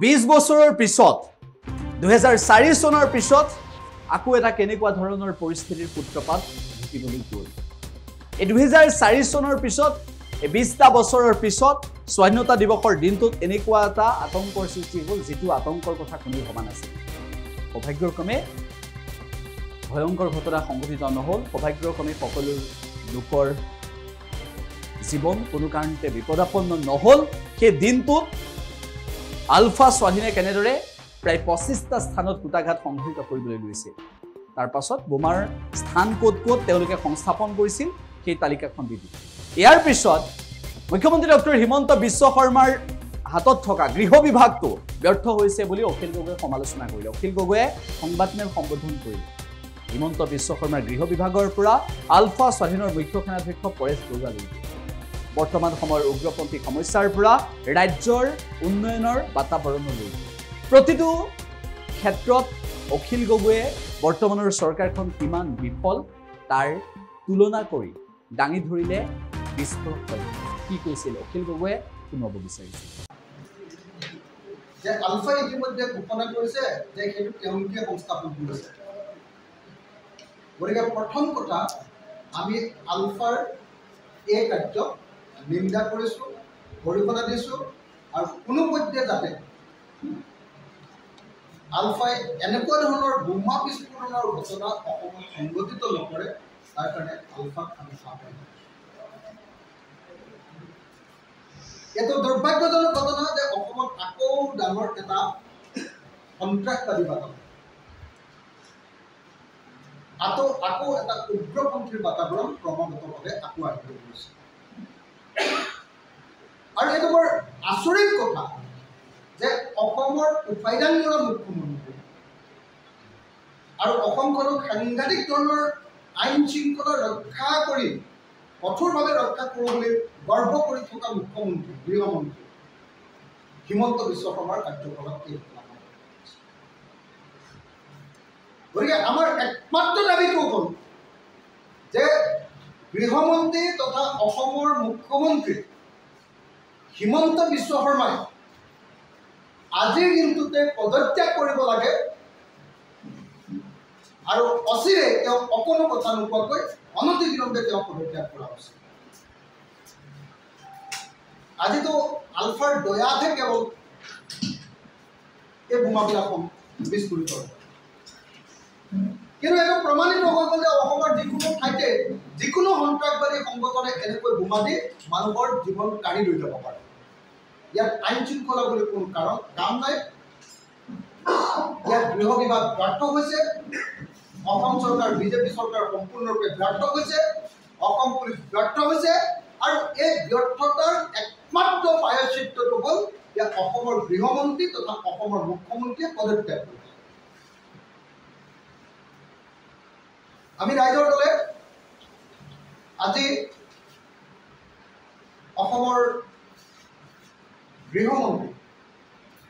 20 বছৰৰ পিছত 2004 চনৰ পিছত আকৌ এটা কেনেকুৱা ধৰণৰ পৰিস্থিতিৰ সূত্ৰপাত ঘটিবলৈ গ'ল এই 2004 চনৰ পিছত এই 20টা বছৰৰ পিছত স্বাধীনতা দিৱসৰ দিনটোত এনেকুৱা এটা আতংকৰ সৃষ্টি হ'ল যেটো আতংকৰ কথা কোনো ভবা নাছিল সৌভাগ্যক্ৰমে ভয়ংকৰ ঘটনা সংঘটিত নহল সৌভাগ্যক্ৰমে সকলো লোকৰ জীৱন কোনো কাৰণতে বিপদাপন্ন নহল সেই দিনটোত আলফা স্বাধীনে কেনেদৰে প্ৰায় 25টা স্থানত কুটাঘাত সংঘটিত কৰিবলৈ লৈছে তাৰ পাছত বোমাৰ স্থান ক'ত ক'ত তেওঁলোকে সংস্থাপন কৰিছিল সেই তালিকাখন দি দিলে ইয়াৰ পিছত মুখ্যমন্ত্ৰী ডক্টৰ হিমন্ত বিশ্ব শৰ্মাৰ হাতত থকা গৃহ বিভাগটো ব্যৰ্থ হৈছে বুলি অখিল গগৈয়ে সমালোচনা কৰিলে অখিল গগৈয়ে সংবাদমেল সম্বোধন কৰিলে হিমন্ত বিশ্ব শৰ্মাৰ গৃহ বিভাগৰ পৰা আলফা স্বাধীনৰ মুখ্য সেনাধ্যক্ষ পৰেশ বৰুৱালৈকে বৰ্তমান সময়ৰ উগ্ৰপন্থী সমস্যাৰ পৰা ৰাজ্যৰ উন্নয়নৰ বাতাবৰণলৈ প্ৰতিটো ক্ষেত্ৰত অখিল গগৈয়ে বৰ্তমানৰ চৰকাৰখন কিমান বিফল তাৰ তুলনা কৰি দাঙি ধৰিলে বিস্ফোৰক কি কৈছিল অখিল গগৈয়ে শুনাব বিচাৰিছে যে আলফা ইতিমধ্যে ঘোষণা কৰিছে যে সেইটো তেওঁলোকে সংস্থাপন কৰিছে গতিকে প্ৰথম কথা আমি আলফাৰ এই কাৰ্য নিন্দা কৰিছোঁ গৰিহণা দিছোঁ আৰু কোনো পৰ্যায়ে যাতে আলফাই এনেকুৱা ধৰণৰ বোমা বিস্ফোৰণৰ ঘটনা অসমত সংঘটিত নকৰে তাৰ কাৰণে আলফাক আমি চাওঁ এইটো দুৰ্ভাগ্যজনক ঘটনা যে অসমত আকৌ ডাঙৰ এটা সন্ত্ৰাসবাদী বাতাবৰণ আকৌ এটা উগ্ৰপন্থীৰ বাতাবৰণ ক্ৰমাগতভাৱে আকৌ আহিব ধৰিছে আৰু এইটো বৰ আচৰিত কথা যে অসমৰ উপায়দানমূলক মুখ্যমন্ত্ৰী আৰু অসমখনক সাংঘাতিক ধৰণৰ আইন শৃংখলা ৰক্ষা কৰি কঠোৰভাৱে ৰক্ষা কৰোঁ বুলি গৰ্ব কৰি থকা মুখ্যমন্ত্ৰী গৃহমন্ত্ৰী হিমন্ত বিশ্ব শৰ্মাৰ কাৰ্যকলাপ এই গতিকে আমাৰ একমাত্ৰ দাবীটো হ'ল যে গৃহমন্ত্ৰী তথা অসমৰ মুখ্যমন্ত্ৰী হিমন্ত বিশ্ব শৰ্মাই আজিৰ দিনটোতে পদত্যাগ কৰিব লাগে আৰু অচিৰে তেওঁ অকণো কথা নোকোৱাকৈ অনতিবিলম্বে তেওঁ পদত্যাগ কৰা উচিত আজিতো আলফাৰ দয়াতহে কেৱল এই বোমাবিলাক বিস্ফোৰিত হয় কিন্তু এইটো প্ৰমাণিত হৈ গ'ল যে অসমৰ যিকোনো ঠাইতে যিকোনো সন্ত্ৰাসবাদী সংগঠনে এনেকৈ বোমা দি মানুহৰ জীৱন কাঢ়ি লৈ যাব পাৰে ইয়াত আইন শৃংখলা বুলি কোনো কাম নাই ইয়াত গৃহ বিভাগ ব্যৰ্থ হৈছে অসম চৰকাৰ বিজেপি চৰকাৰ সম্পূৰ্ণৰূপে ব্যৰ্থ হৈছে অসম পুলিচ ব্যৰ্থ হৈছে আৰু এই ব্যৰ্থতাৰ একমাত্ৰ প্ৰায়শ্চিত্তটো হ'ল ইয়াত অসমৰ গৃহমন্ত্ৰী তথা অসমৰ মুখ্যমন্ত্ৰীয়ে পদত্যাগ কৰিছে আমি ৰাইজৰ দলে আজি অসমৰ গৃহমন্ত্ৰী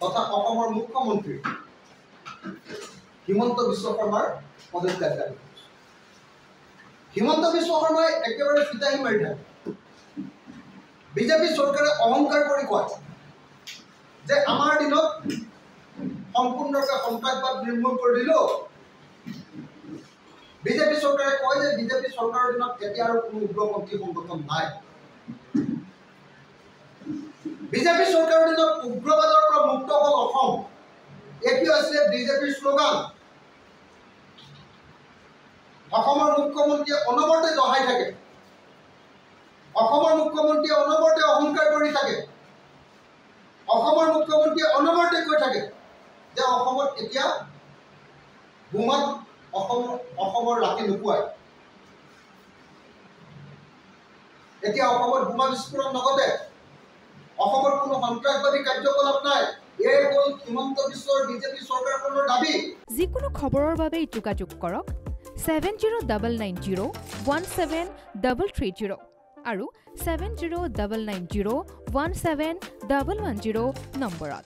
তথা অসমৰ মুখ্যমন্ত্ৰী হিমন্ত বিশ্ব শৰ্মাৰ পদত্যাগ দাবী কৰিছোঁ হিমন্ত বিশ্ব শৰ্মাই একেবাৰে ফিতাহী মাৰি থাকে বিজেপি চৰকাৰে অহংকাৰ কৰি কয় যে আমাৰ দিনত সম্পূৰ্ণৰূপে সন্ত্ৰাসবাদ নিৰ্মূল কৰি দিলোঁ বিজেপি চৰকাৰে কয় যে বিজেপি চৰকাৰৰ দিনত এতিয়া আৰু কোনো উগ্ৰপন্থী সংগঠন নাই বিজেপি চৰকাৰৰ দিনত উগ্ৰবাদৰ পৰা মুক্ত হ'ল অসম এইটো আছিল বিজেপিৰ শ্লোগান অসমৰ মুখ্যমন্ত্ৰীয়ে অনবৰতে দহাই থাকে অসমৰ মুখ্যমন্ত্ৰীয়ে অনবৰতে অহংকাৰ কৰি থাকে অসমৰ মুখ্যমন্ত্ৰীয়ে অনবৰতে কৈ থাকে যে অসমত এতিয়া বোমাত অসমৰ ৰাতি নুপুৱায় এতিয়া অসমত বোমা বিস্ফোৰণ নঘটে অসমৰ কোনো সন্ত্ৰাসবাদী কাৰ্যকলাপ নাই এই হ'ল হিমন্ত বিশ্বৰ বিজেপি চৰকাৰখনৰ দাবী যিকোনো খবৰৰ বাবে যোগাযোগ কৰক 7099017330 আৰু 7099017110 নম্বৰত